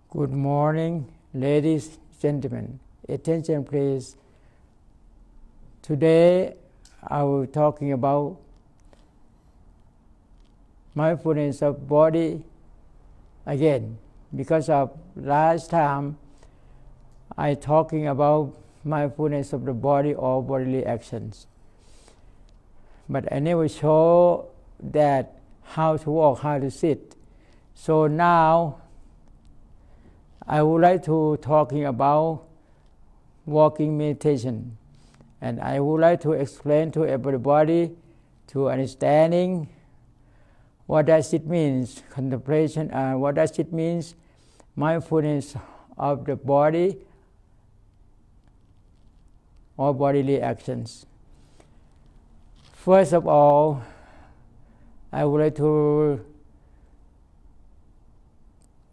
Good morning, ladies, gentlemen. Attention, please. Today, I will be talking about mindfulness of body again. Because of last time, I talking about mindfulness of the body or bodily actions. But I never show that how to walk, how to sit. So now, I would like to talking about walking meditation, and I would like to explain to everybody to understanding what does it means contemplation and what does it means mindfulness of the body or bodily actions. First of all, I would like to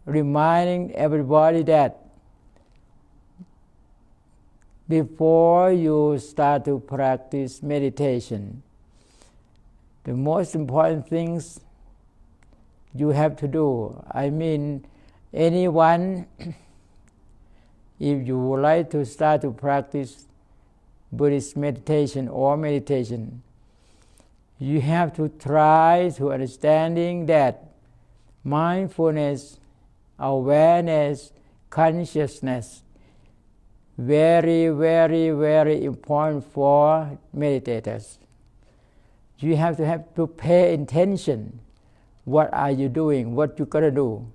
reminding everybody that before you start to practice meditation, the most important things you have to do, anyone, if you would like to start to practice Buddhist meditation or meditation, you have to try to understanding that mindfulness, awareness, consciousness, very, very, very important for meditators. You have to pay attention. What are you doing? What you gotta do?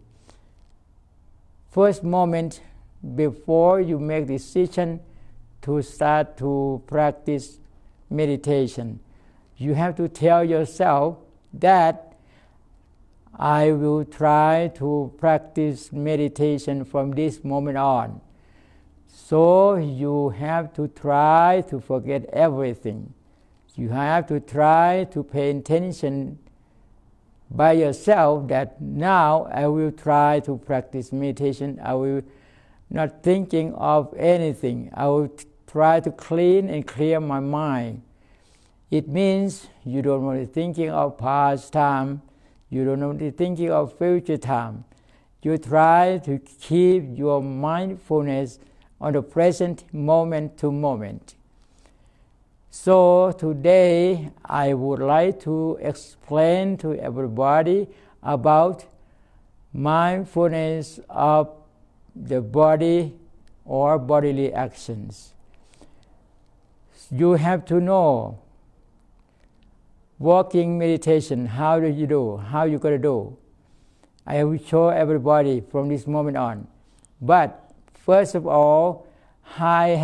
First moment before you make decision to start to practice meditation, you have to tell yourself that I will try to practice meditation from this moment on. So you have to try to forget everything. You have to try to pay attention by yourself that now I will try to practice meditation. I will not thinking of anything. I will try to clean and clear my mind. It means you don't want to thinking of past time. You don't want to thinking of future time. You try to keep your mindfulness on the present moment to moment. So today I would like to explain to everybody about mindfulness of the body or bodily actions. You have to know walking meditation, how do you do? How you gotta do? I will show everybody from this moment on. But first of all, I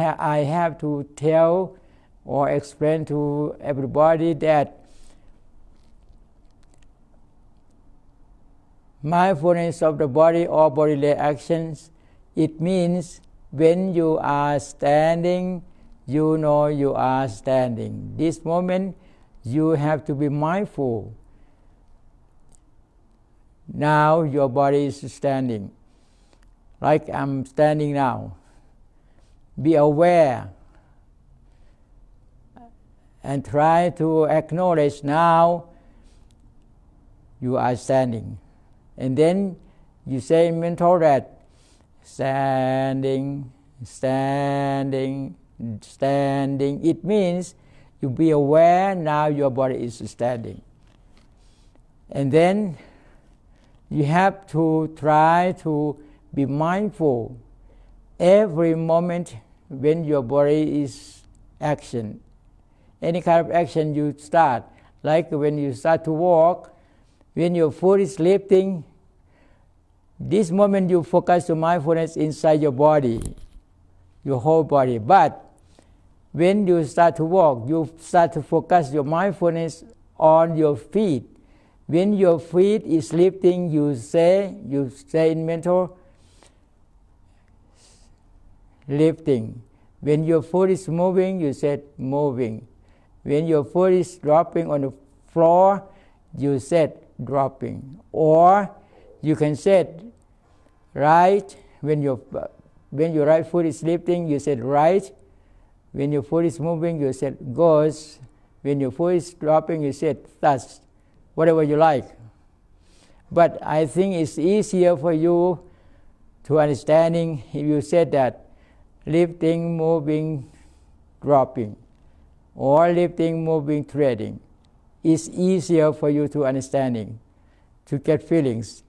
have to tell or explain to everybody that mindfulness of the body or bodily actions, it means when you are standing, you know you are standing. This moment, you have to be mindful. Now your body is standing, like I'm standing now. Be aware and try to acknowledge now you are standing. And then you say in mental that standing, standing, standing. It means you be aware now your body is standing. And then you have to try to be mindful every moment when your body is action. Any kind of action you start, like when you start to walk, when your foot is lifting, this moment you focus your mindfulness inside your body, your whole body. But when you start to walk, you start to focus your mindfulness on your feet. When your feet is lifting, you say in mental, lifting. When your foot is moving, you said moving. When your foot is dropping on the floor, you said dropping. Or you can say right. When your right foot is lifting, you said right. When your foot is moving, you said goes. When your foot is dropping, you said thus. Whatever you like. But I think it's easier for you to understanding, if you said that lifting, moving, dropping, or lifting, moving, trading, it's easier for you to understanding, to get feelings.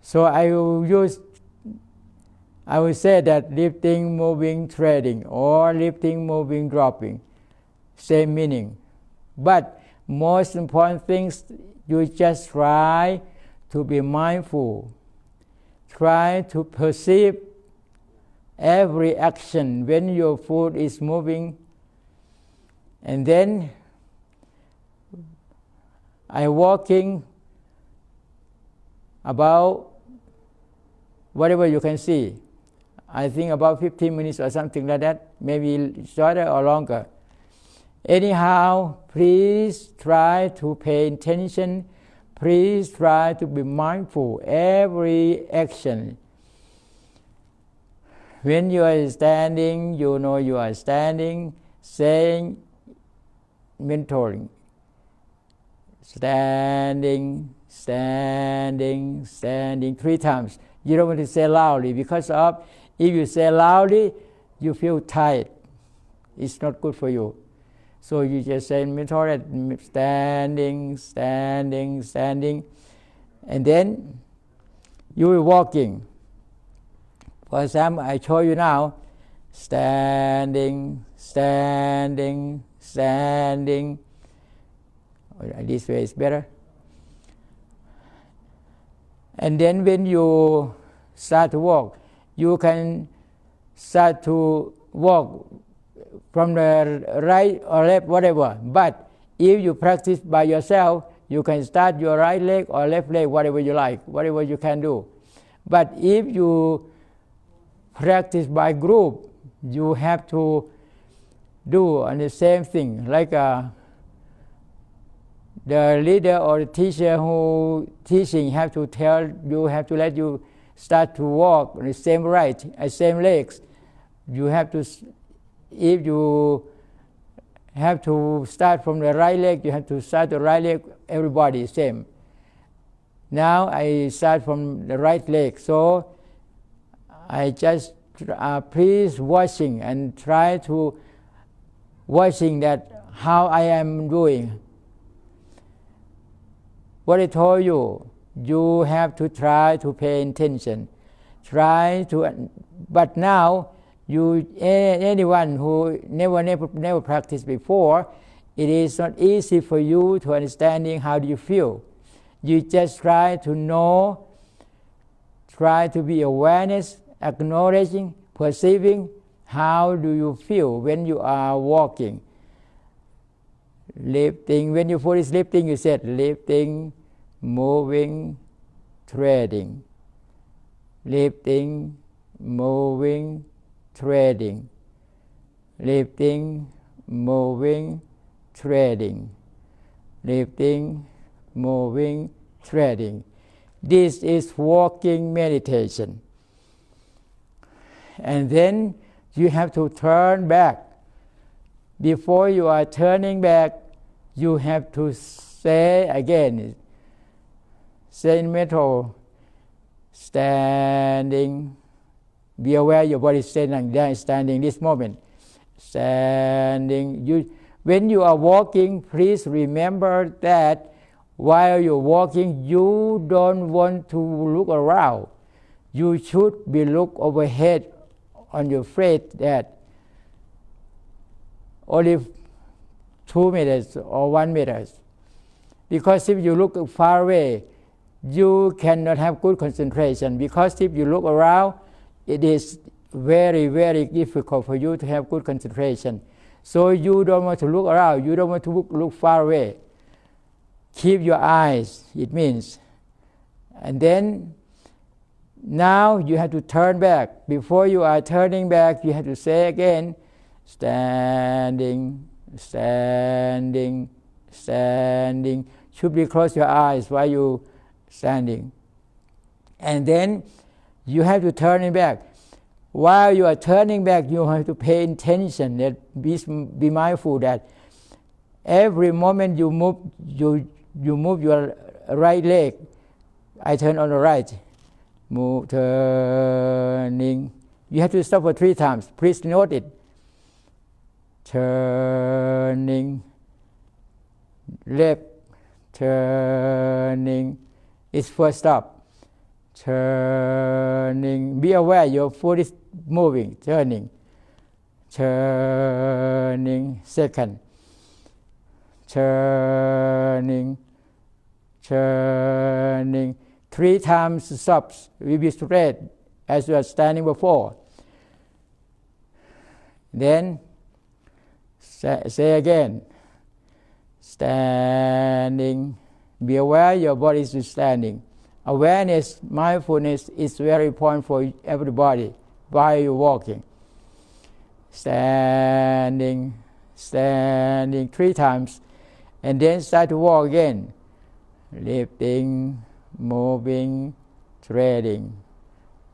So I will say that lifting, moving, trading, or lifting, moving, dropping, same meaning. But most important things, you just try to be mindful. Try to perceive every action when your foot is moving. And then I walking about whatever you can see. I think about 15 minutes or something like that, maybe shorter or longer. Anyhow, please try to pay attention. Please try to be mindful every action. When you are standing, you know you are standing, saying, mentoring. Standing, standing, standing 3 times. You don't want to say loudly because if you say loudly, you feel tired. It's not good for you. So you just say mentoring, standing, standing, standing, and then you will walking. For example, I show you now, standing, standing, standing. This way is better. And then when you start to walk, you can start to walk from the right or left, whatever. But if you practice by yourself, you can start your right leg or left leg, whatever you like, whatever you can do. But if you practice by group, you have to do on the same thing, like the leader or the teacher who teaching have to tell you, have to let you start to walk on the same same legs. You have to, if you have to start from the right leg, you have to start the right leg, everybody same. Now I start from the right leg, so I just please watching and try to watching that how I am doing. What I told you, you have to try to pay attention. But now, anyone who never practiced before, it is not easy for you to understanding how do you feel. You just try to know, try to be awareness, acknowledging, perceiving how do you feel when you are walking. Lifting, when your foot is lifting, you said lifting, moving, trading. Lifting, moving, trading. Lifting, moving, trading. Lifting, moving, trading. This is walking meditation. And then you have to turn back. Before you are turning back, you have to say again, say in mental, standing. Be aware your body is standing this moment. Standing. When you are walking, please remember that while you're walking, you don't want to look around. You should be look overhead on your feet that only 2 meters or 1 meter. Because if you look far away, you cannot have good concentration. Because if you look around, it is very, very difficult for you to have good concentration. So you don't want to look around. You don't want to look far away. Keep your eyes, it means. And then, now you have to turn back. Before you are turning back, you have to say again, standing, standing, standing. Should be close your eyes while you standing. And then you have to turn it back. While you are turning back, you have to pay attention. That be mindful that every moment you move your right leg. I turn on the right. move, turning. You have to stop for 3 times. Please note it. Turning, left, turning. It's first stop. Turning. Be aware your foot is moving, turning. Turning, second. Turning, turning. 3 times stops. We be straight as you are standing before. Then say again. Standing. Be aware your body is standing. Awareness, mindfulness is very important for everybody while you're walking. Standing, standing 3 times, and then start to walk again. Lifting, moving, treading.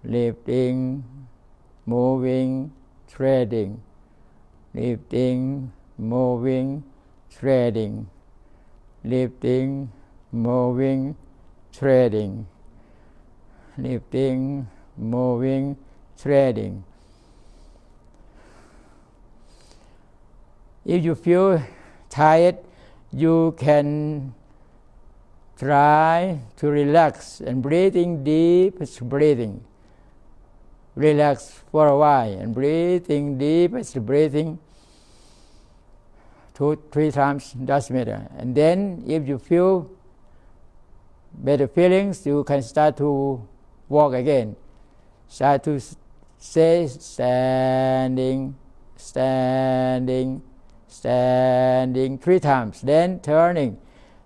Lifting, moving, treading. Lifting, moving, treading. Lifting, moving, treading. Lifting, moving, treading. If you feel tired, you can try to relax and breathing deep, breathing. Relax for a while and breathing deep, breathing 2-3 times, doesn't matter. And then if you feel better feelings, you can start to walk again. Start to say standing, standing, standing 3 times, then turning.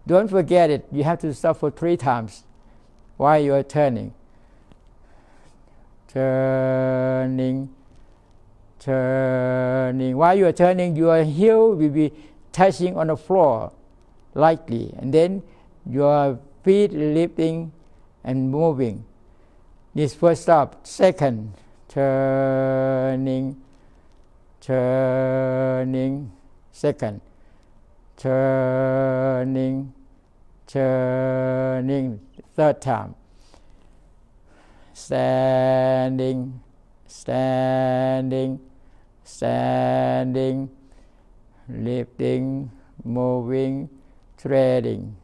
Don't forget it. You have to stop for 3 times while you are turning. Turning, turning. While you are turning, your heel will be touching on the floor lightly, and then your feet lifting and moving. This first stop. Second, turning, turning. Second, turning, turning. Third time. Standing, standing, standing. Lifting, moving, treading.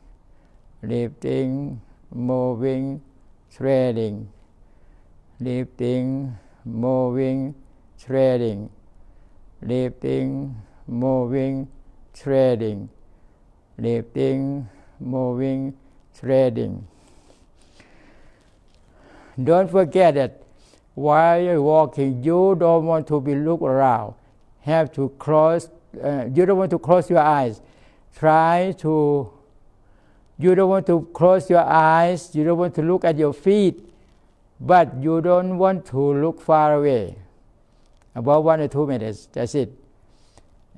Lifting, moving, treading. Lifting, moving, treading. Lifting, moving, treading. Lifting, moving, treading. Don't forget that while you're walking, you don't want to be look around. Have to close. You don't want to close your eyes. You don't want to close your eyes. You don't want to look at your feet, but you don't want to look far away. About 1 or 2 minutes. That's it.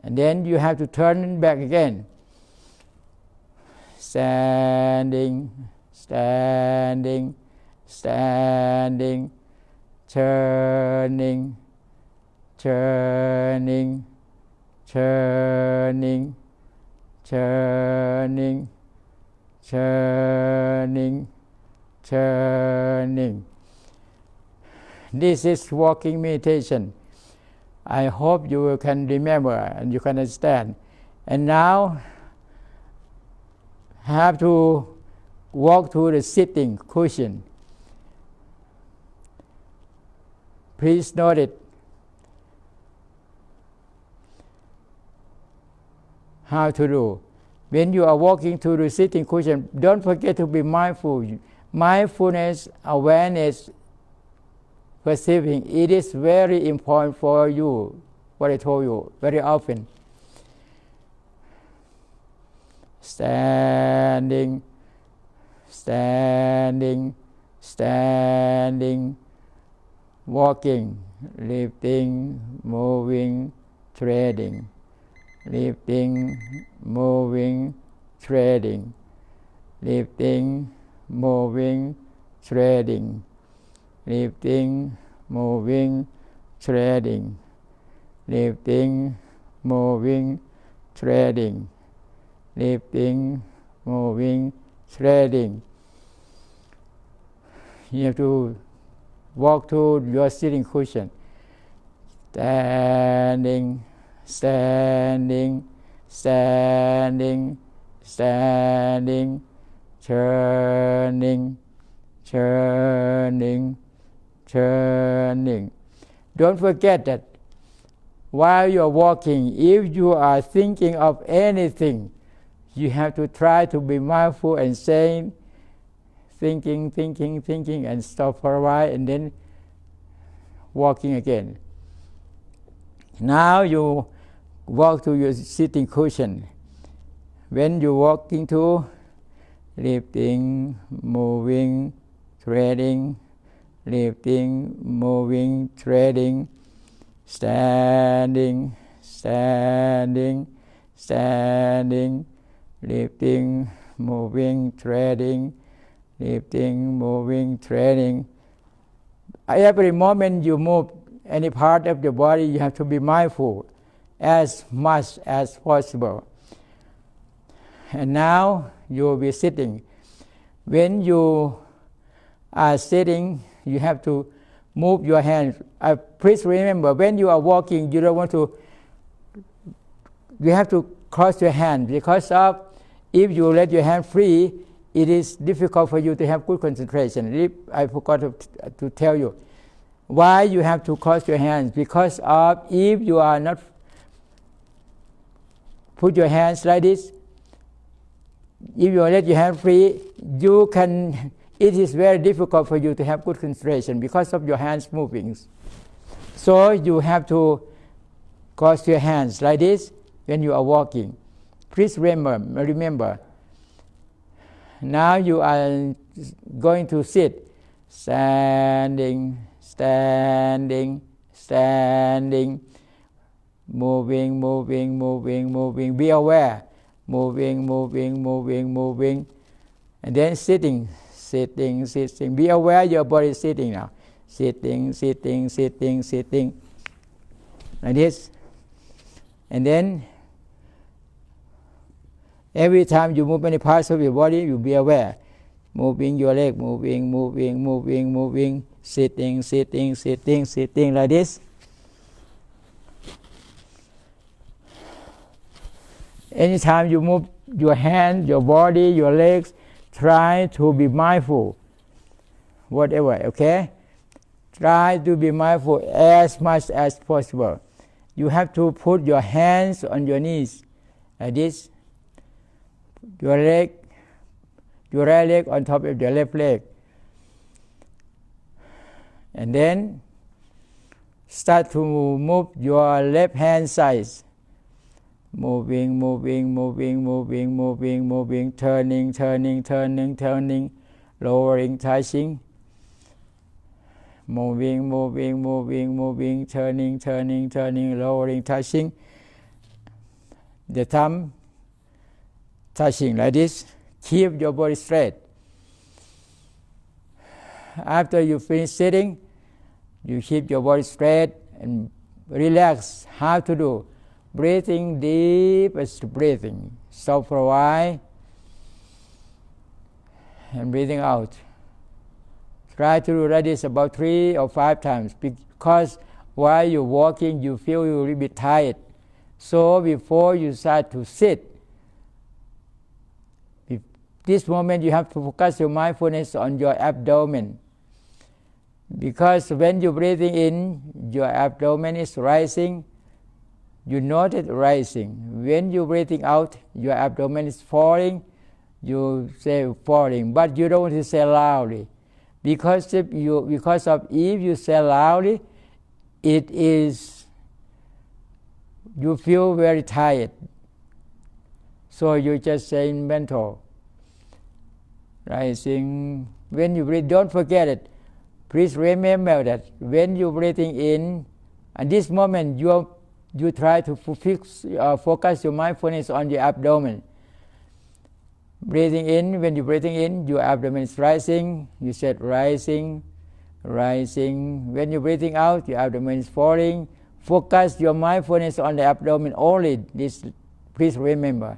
And then you have to turn back again. Standing, standing, standing, turning, turning, turning, turning, turning, turning. This is walking meditation. I hope you can remember and you can understand. And now have to walk to the sitting cushion. Please note it. How to do. When you are walking to the sitting cushion, don't forget to be mindful. Mindfulness, awareness, perceiving, it is very important for you, what I told you very often. Standing, standing, standing, walking, lifting, moving, treading, lifting, moving, treading, lifting, moving, treading, lifting, moving, treading, lifting, moving, treading, lifting, moving, treading. You have to walk to your sitting cushion. Standing, standing, standing, standing, turning, turning, turning. Don't forget that while you are walking, if you are thinking of anything, you have to try to be mindful and saying, thinking, thinking, thinking, and stop for a while and then walking again. Now you walk to your sitting cushion. When you walk into lifting, moving, treading, lifting, moving, treading, standing, standing, standing, lifting, moving, treading, lifting, moving, treading. Every moment you move any part of the body, you have to be mindful as much as possible. And now you will be sitting. When you are sitting, you have to move your hands. Please remember, when you are walking, you don't want to, you have to cross your hands, because of if you let your hand free, it is difficult for you to have good concentration. I forgot to tell you why you have to cross your hands, because of if you are not put your hands like this, if you let your hand free, you can, it is very difficult for you to have good concentration because of your hands moving. So you have to cross your hands like this when you are walking. Please remember. Now you are going to sit. Standing, standing, standing. Moving, moving, moving, moving. Be aware. Moving, moving, moving, moving. And then sitting, sitting, sitting. Be aware your body is sitting now. Sitting, sitting, sitting, sitting. Like this. And then every time you move any parts of your body, you be aware. Moving your leg, moving, moving, moving, moving. Sitting, sitting, sitting, sitting like this. Anytime you move your hand, your body, your legs, try to be mindful. Whatever, okay? Try to be mindful as much as possible. You have to put your hands on your knees like this. Your right leg on top of your left leg. And then start to move your left hand side. Moving, moving, moving, moving, moving, moving, turning, turning, turning, turning, lowering, touching. Moving, moving, moving, moving, turning, turning, turning, lowering, touching. The thumb touching like this. Keep your body straight. After you finish sitting, you keep your body straight and relax. How to do? Breathing deep as breathing. Stop for a while and breathing out. Try to do like this about 3 or 5 times, because while you're walking you feel you're a little bit tired. So before you start to sit, this moment you have to focus your mindfulness on your abdomen, because when you're breathing in, your abdomen is rising. You note it rising. When you're breathing out, your abdomen is falling. You say falling, but you don't want to say loudly, because if you say loudly, it is, you feel very tired. So you just say in mental, rising. When you breathe, don't forget it. Please remember that when you're breathing in, at this moment you try to focus your mindfulness on your abdomen. Breathing in, when you're breathing in, your abdomen is rising. You said rising, rising. When you're breathing out, your abdomen is falling. Focus your mindfulness on the abdomen only. This, please remember.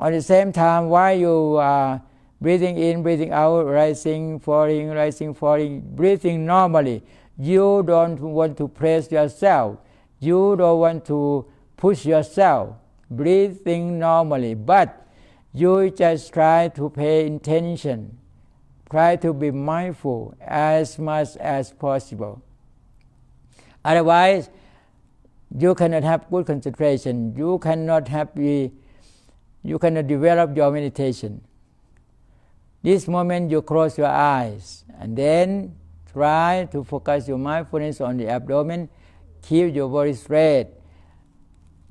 At the same time, while you are breathing in, breathing out, rising, falling, breathing normally. You don't want to press yourself. You don't want to push yourself. Breathing normally, but you just try to pay attention. Try to be mindful as much as possible. Otherwise, you cannot have good concentration. You cannot develop your meditation. This moment you close your eyes and then try to focus your mindfulness on the abdomen. Keep your body straight.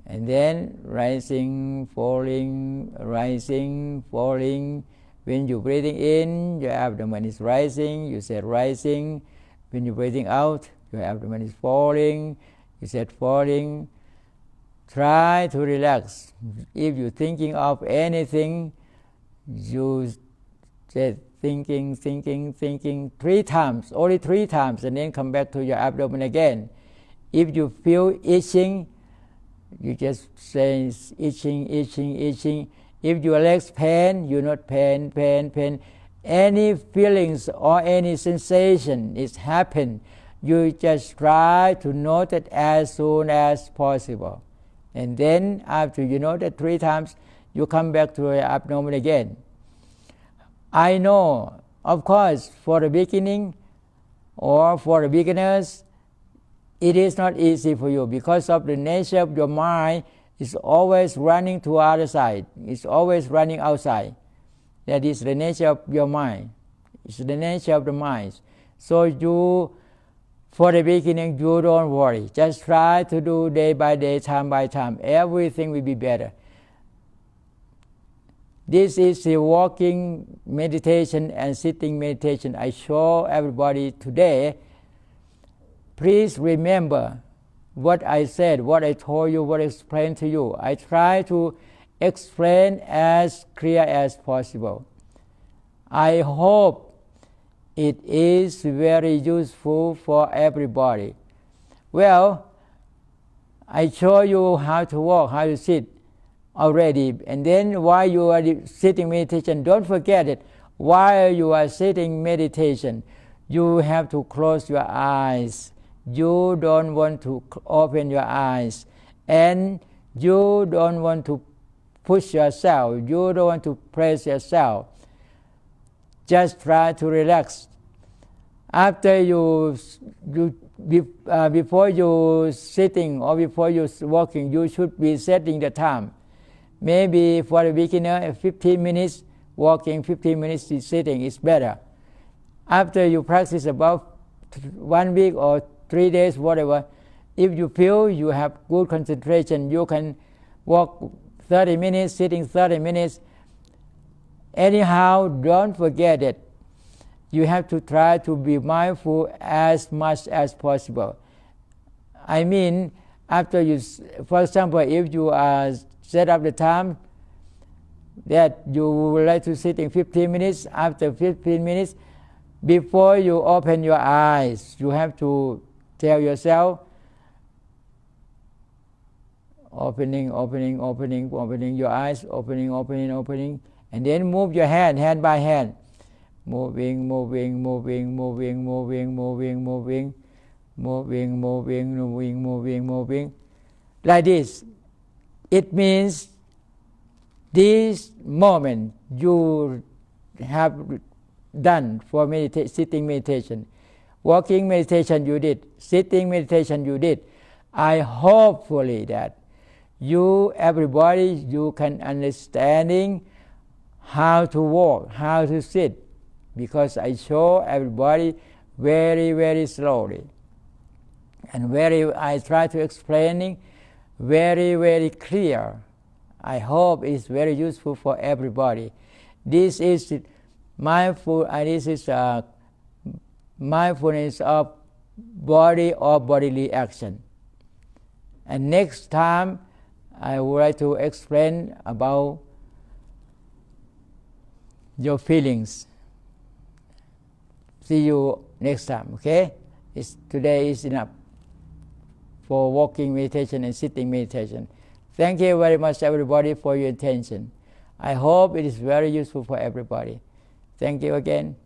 And then rising, falling, rising, falling. When you're breathing in, your abdomen is rising. You said rising. When you're breathing out, your abdomen is falling. You said falling. Try to relax. If you're thinking of anything, you said thinking 3 times, only 3 times, and then come back to your abdomen again. If you feel itching, you just say itching. If your legs pain, you not pain. Any feelings or any sensation is happen, you just try to note it as soon as possible. And then after you note it 3 times, you come back to your abdomen again. I know, of course, for the beginning or for the beginners, it is not easy for you because of the nature of your mind is always running to the other side. It's always running outside. That is the nature of your mind. It's the nature of the mind. So you, for the beginning, you don't worry. Just try to do day by day, time by time. Everything will be better. This is the walking meditation and sitting meditation I show everybody today. Please remember what I said, what I told you, what I explained to you. I try to explain as clear as possible. I hope it is very useful for everybody. Well, I show you how to walk, how to sit already. And then while you are sitting meditation, don't forget it. While you are sitting meditation, you have to close your eyes. You don't want to open your eyes. And you don't want to push yourself. You don't want to press yourself. Just try to relax. After before you sitting or before you walking, you should be setting the time. Maybe for the beginner, 15 minutes walking, 15 minutes sitting is better. After you practice about 1 week or 3 days, whatever, if you feel you have good concentration, you can walk 30 minutes, sitting 30 minutes. Anyhow, don't forget it. You have to try to be mindful as much as possible. I mean, after you, for example, if you set up the time that you would like to sit in 15 minutes, after 15 minutes, before you open your eyes, you have to tell yourself, opening your eyes, opening, and then move your hand by hand. Moving, like this. It means this moment you have done for sitting meditation. Walking meditation you did. Sitting meditation you did. I hopefully that you, everybody, you can understanding how to walk, how to sit, because I show everybody very, very slowly. And I try to explaining very, very clear. I hope it's very useful for everybody. This is mindful, and this is mindfulness of body or bodily action. And next time, I would like to explain about your feelings. See you next time, okay? Today is enough for walking meditation and sitting meditation. Thank you very much, everybody, for your attention. I hope it is very useful for everybody. Thank you again.